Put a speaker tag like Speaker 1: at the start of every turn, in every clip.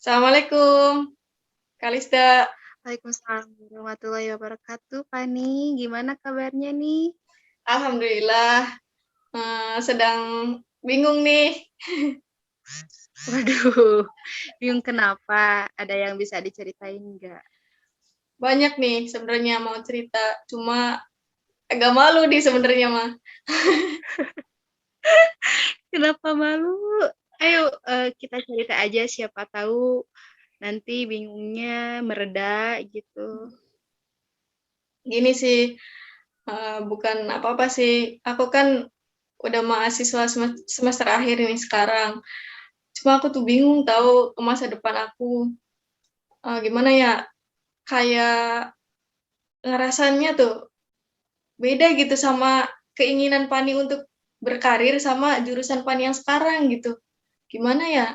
Speaker 1: Assalamualaikum, Kalista.
Speaker 2: Waalaikumsalam warahmatullahi wabarakatuh. Fani, gimana kabarnya nih?
Speaker 1: Alhamdulillah, sedang bingung nih.
Speaker 2: Waduh, bingung kenapa? Ada yang bisa diceritain nggak?
Speaker 1: Banyak nih sebenarnya mau cerita, cuma agak malu nih sebenarnya mah.
Speaker 2: Kenapa malu? Ayo, kita cerita aja, siapa tahu nanti bingungnya mereda gitu.
Speaker 1: Gini sih, bukan apa-apa sih. Aku kan udah mahasiswa semester akhir ini sekarang. Cuma aku tuh bingung tahu ke masa depan aku. Gimana ya, kayak ngerasanya tuh beda gitu sama keinginan Pani untuk berkarir sama jurusan Pani yang sekarang gitu. Gimana ya?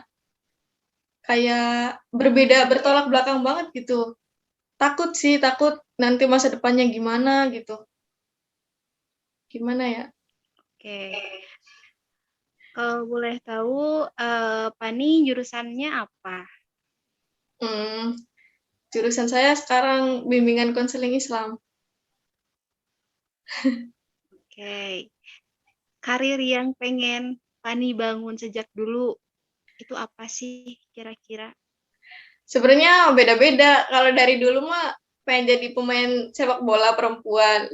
Speaker 1: Kayak berbeda, bertolak belakang banget gitu. Takut sih, takut nanti masa depannya gimana gitu. Gimana ya?
Speaker 2: Oke, kalau boleh tahu, Fani jurusannya apa?
Speaker 1: Hmm, jurusan saya sekarang bimbingan konseling Islam.
Speaker 2: Oke, karir yang pengen Fani bangun sejak dulu, itu apa sih kira-kira?
Speaker 1: Sebenarnya beda-beda. Kalau dari dulu mah pengen jadi pemain sepak bola perempuan.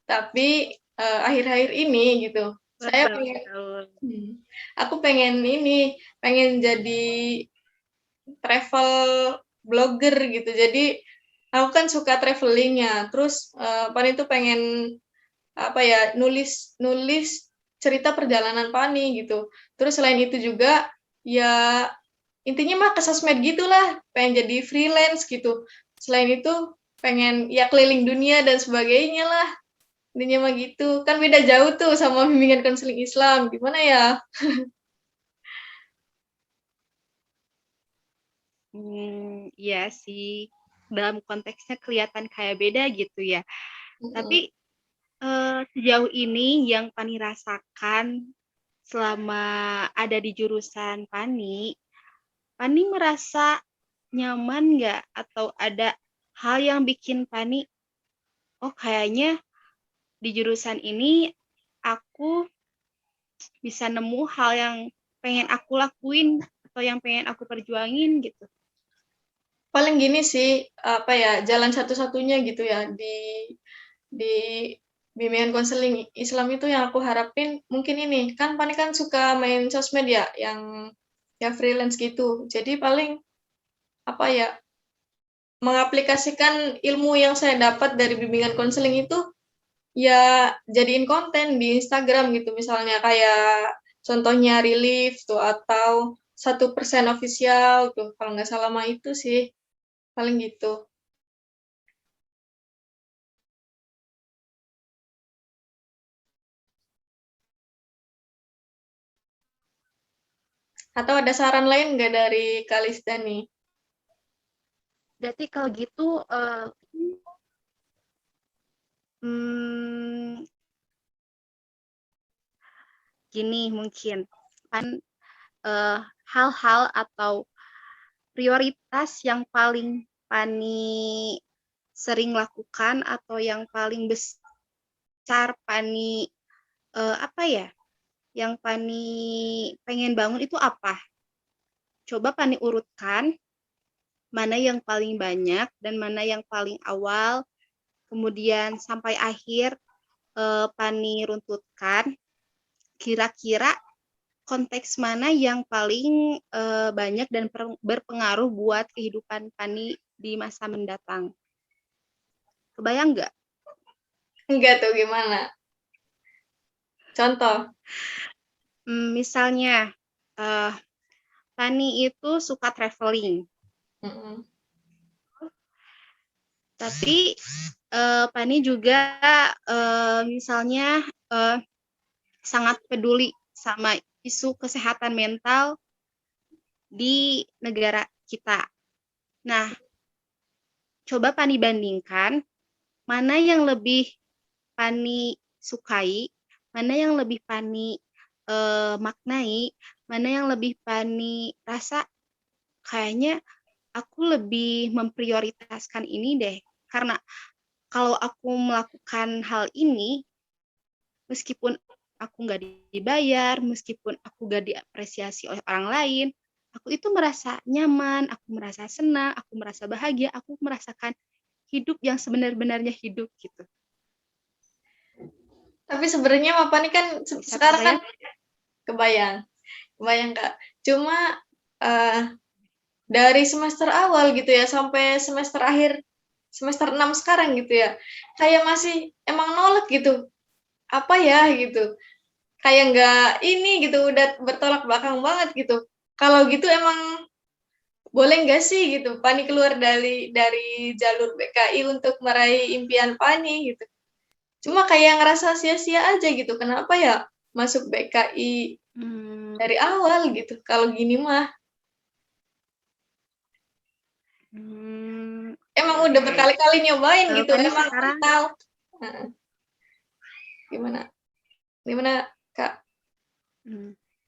Speaker 1: Tapi akhir-akhir ini gitu, saya pengen,
Speaker 2: Betul.
Speaker 1: aku pengen ini, pengen jadi travel blogger gitu. Jadi aku kan suka travelingnya. Terus Pani tuh pengen apa ya, nulis nulis cerita perjalanan Pani gitu. Terus selain itu juga ya intinya mah ke sosmed gitulah, pengen jadi freelance gitu. Selain itu pengen ya keliling dunia dan sebagainya lah. Intinya mah gitu. Kan beda jauh tuh sama bimbingan konseling Islam. Gimana ya?
Speaker 2: Iya sih, dalam konteksnya kelihatan kayak beda gitu ya. Tapi sejauh ini yang Pani rasakan selama ada di jurusan Pani, Pani merasa nyaman nggak? Atau ada hal yang bikin Pani, oh kayaknya di jurusan ini aku bisa nemu hal yang pengen aku lakuin atau yang pengen aku perjuangin gitu.
Speaker 1: Paling gini sih, apa ya, jalan satu-satunya gitu ya di bimbingan konseling Islam itu yang aku harapin mungkin ini. Kan Pani kan suka main sosmed ya, yang ya freelance gitu. Jadi paling apa ya, mengaplikasikan ilmu yang saya dapat dari bimbingan konseling itu ya jadiin konten di Instagram gitu, misalnya kayak contohnya relief tuh atau 1% official tuh kalau nggak salah mah itu sih paling gitu. Atau ada saran lain nggak dari Kalista nih?
Speaker 2: Berarti kalau gitu, hmm, gini mungkin kan hal-hal atau prioritas yang paling Pani sering lakukan atau yang paling besar Pani apa ya? Yang Pani pengen bangun itu apa? Coba Pani urutkan mana yang paling banyak dan mana yang paling awal, kemudian sampai akhir Pani runtutkan kira-kira konteks mana yang paling banyak dan berpengaruh buat kehidupan Pani di masa mendatang. Kebayang nggak?
Speaker 1: Enggak tuh gimana? Contoh.
Speaker 2: Misalnya, uh, Pani itu suka traveling,
Speaker 1: Mm-mm.
Speaker 2: tapi Pani juga misalnya sangat peduli sama isu kesehatan mental di negara kita. Nah, coba Pani bandingkan mana yang lebih Pani sukai, mana yang lebih Pani maknai, mana yang lebih Pani rasa kayaknya aku lebih memprioritaskan ini deh. Karena kalau aku melakukan hal ini, meskipun aku nggak dibayar, meskipun aku nggak diapresiasi oleh orang lain, aku itu merasa nyaman, aku merasa senang, aku merasa bahagia, aku merasakan hidup yang sebenar-benarnya hidup gitu.
Speaker 1: Tapi sebenarnya Mapa nih kan
Speaker 2: Bisa
Speaker 1: sekarang kan
Speaker 2: terbayang?
Speaker 1: kebayang Kak. Cuma dari semester awal gitu ya sampai semester akhir semester 6 sekarang gitu ya. Kayak masih emang nolak gitu. Apa ya gitu. Kayak nggak ini gitu, udah bertolak belakang banget gitu. Kalau gitu emang boleh nggak sih gitu Pani keluar dari jalur BKI untuk meraih impian Pani gitu. Cuma kayak ngerasa sia-sia aja gitu. Kenapa ya masuk BKI dari awal gitu. Kalau gini mah emang udah
Speaker 2: Oke.
Speaker 1: berkali-kali nyobain gitu.
Speaker 2: Fani
Speaker 1: Emang
Speaker 2: sekarang
Speaker 1: tahu. Gimana? Gimana Kak?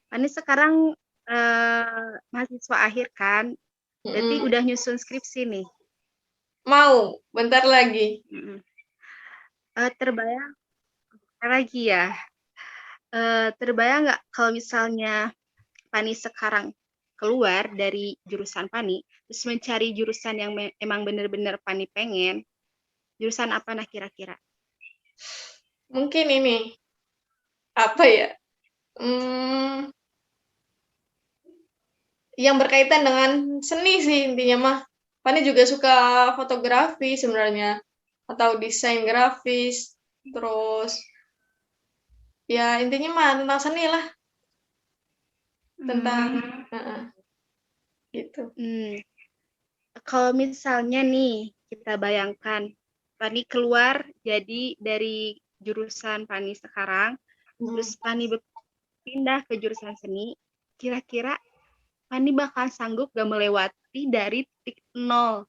Speaker 2: Fani sekarang mahasiswa akhir kan, berarti
Speaker 1: Mm-mm.
Speaker 2: udah nyusun skripsi nih.
Speaker 1: Mau, bentar lagi.
Speaker 2: Terbayang lagi ya. Terbayang nggak kalau misalnya Fani sekarang keluar dari jurusan Fani, terus mencari jurusan yang emang bener-bener Fani pengen, jurusan apa nah kira-kira?
Speaker 1: Mungkin ini apa ya? Hmm, yang berkaitan dengan seni sih intinya mah. Pani juga suka fotografi sebenarnya atau desain grafis. Terus ya intinya mah tentang seni lah, tentang gitu.
Speaker 2: Kalau misalnya nih kita bayangkan Fani keluar jadi dari jurusan Fani sekarang, terus Fani berpindah ke jurusan seni, kira-kira Fani bakal sanggup gak melewati dari titik nol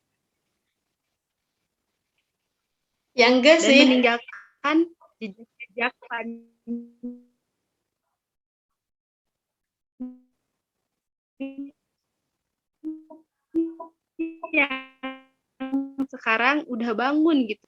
Speaker 1: Ya enggak
Speaker 2: dan
Speaker 1: sih.
Speaker 2: meninggalkan jejak Fani yang sekarang udah bangun gitu.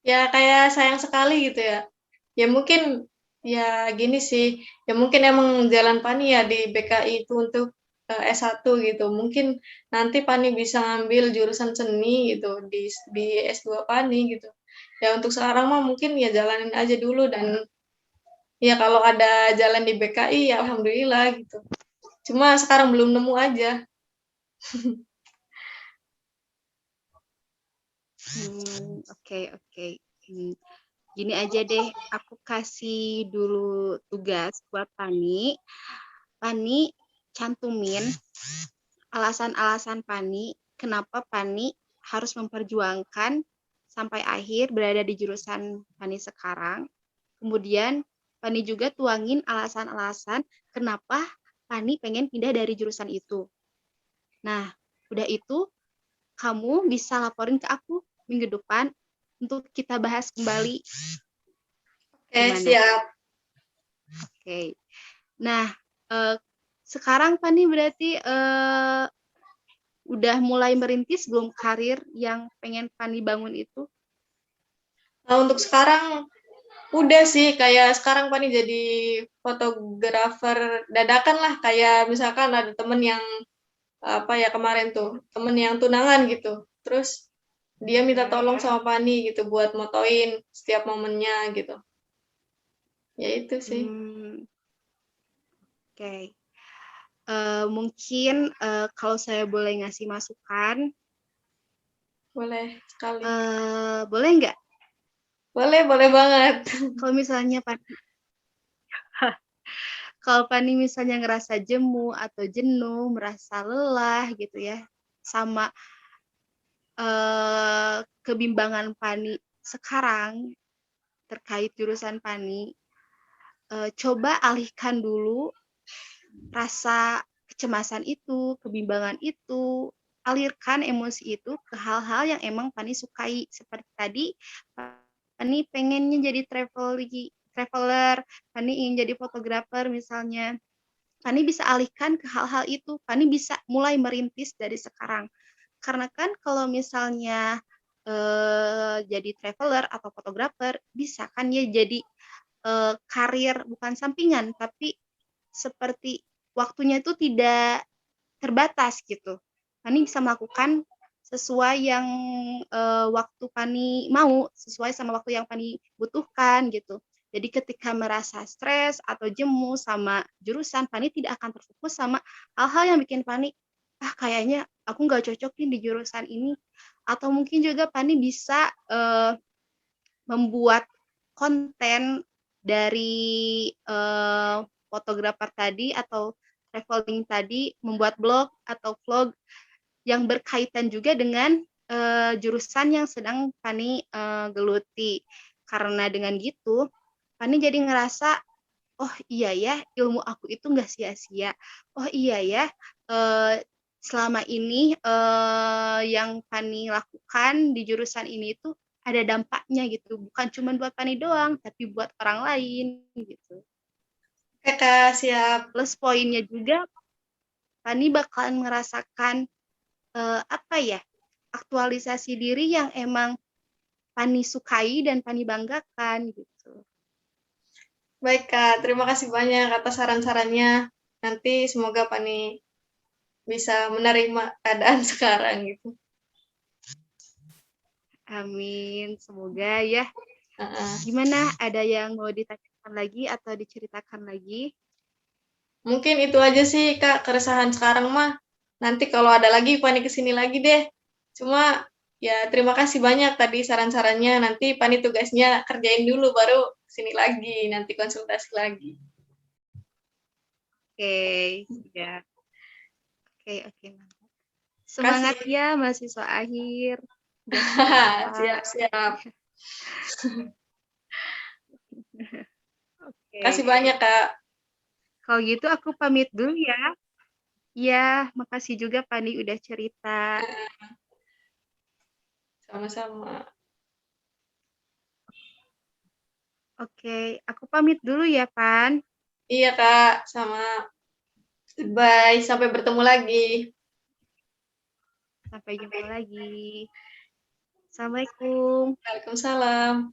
Speaker 1: Ya kayak sayang sekali gitu ya. Ya mungkin ya gini sih. Ya mungkin emang jalan Pani ya di BKI itu untuk S1 gitu. Mungkin nanti Pani bisa ngambil jurusan seni gitu di S2 Pani gitu. Ya untuk sekarang mah mungkin ya jalanin aja dulu dan ya kalau ada jalan di BKI ya alhamdulillah gitu. Cuma sekarang belum nemu aja.
Speaker 2: Oke. Gini aja deh, aku kasih dulu tugas buat Pani. Pani cantumin alasan-alasan Pani kenapa Pani harus memperjuangkan sampai akhir berada di jurusan Pani sekarang. Kemudian Pani juga tuangin alasan-alasan kenapa Pani pengen pindah dari jurusan itu. Nah, udah itu kamu bisa laporin ke aku minggu depan untuk kita bahas kembali.
Speaker 1: Oke,
Speaker 2: Gimana?
Speaker 1: siap.
Speaker 2: Oke. Nah, sekarang Fani berarti udah mulai merintis belum karir yang pengen Fani bangun itu?
Speaker 1: Nah, untuk sekarang udah sih kayak sekarang Pani jadi fotografer dadakan lah, kayak misalkan ada temen yang apa ya kemarin tuh temen yang tunangan gitu, terus dia minta tolong sama Pani gitu buat motoin setiap momennya gitu, ya itu sih.
Speaker 2: Oke. Mungkin kalau saya boleh ngasih masukan,
Speaker 1: Boleh sekali.
Speaker 2: boleh nggak?
Speaker 1: Boleh banget.
Speaker 2: Kalau misalnya kalau Pani misalnya ngerasa jemu atau jenuh, merasa lelah gitu ya, sama kebimbangan Pani sekarang terkait jurusan Pani, coba alihkan dulu rasa kecemasan itu, kebimbangan itu, alirkan emosi itu ke hal-hal yang emang Pani sukai. Seperti tadi, Pani pengennya jadi traveler, Pani ingin jadi fotografer misalnya. Pani bisa alihkan ke hal-hal itu. Pani bisa mulai merintis dari sekarang. Karena kan kalau misalnya jadi traveler atau fotografer, bisa kan ya jadi karir bukan sampingan, tapi seperti waktunya itu tidak terbatas gitu. Pani bisa melakukan sesuai yang waktu Pani mau, sesuai sama waktu yang Pani butuhkan gitu. Jadi ketika merasa stres atau jemu sama jurusan, Pani tidak akan terfokus sama hal-hal yang bikin Pani, kayaknya aku nggak cocok nih di jurusan ini. Atau mungkin juga Pani bisa membuat konten dari fotografer tadi atau traveling tadi, membuat blog atau vlog yang berkaitan juga dengan jurusan yang sedang Pani geluti. Karena dengan gitu, Pani jadi ngerasa, oh iya ya, ilmu aku itu nggak sia-sia. Oh iya ya, selama ini yang Pani lakukan di jurusan ini tuh ada dampaknya gitu. Bukan cuma buat Pani doang, tapi buat orang lain gitu.
Speaker 1: Oke Kak, siap.
Speaker 2: Plus poinnya juga, Pani bakalan merasakan aktualisasi diri yang emang Pani sukai dan Pani banggakan gitu.
Speaker 1: Baik Kak, terima kasih banyak atas saran-sarannya. Nanti semoga Pani bisa menerima keadaan sekarang gitu.
Speaker 2: Amin, semoga ya.
Speaker 1: Uh-uh.
Speaker 2: Gimana, ada yang mau ditanyakan lagi atau diceritakan lagi?
Speaker 1: Mungkin itu aja sih Kak, keresahan sekarang mah. Nanti kalau ada lagi, Pani kesini lagi deh. Cuma ya terima kasih banyak tadi saran-sarannya. Nanti Pani tugasnya kerjain dulu, baru kesini lagi, nanti konsultasi lagi.
Speaker 2: Oke, ya. Oke.
Speaker 1: Kasih.
Speaker 2: Semangat ya mahasiswa akhir. Gak apa-apa.
Speaker 1: Siap-siap. Kasih
Speaker 2: Oke.
Speaker 1: banyak Kak.
Speaker 2: Kalau gitu aku pamit dulu ya. Ya, makasih juga Pani udah cerita.
Speaker 1: Sama-sama.
Speaker 2: Oke, aku pamit dulu ya, Pan.
Speaker 1: Iya Kak, sama. Goodbye, sampai bertemu lagi.
Speaker 2: Sampai jumpa lagi. Assalamualaikum.
Speaker 1: Waalaikumsalam.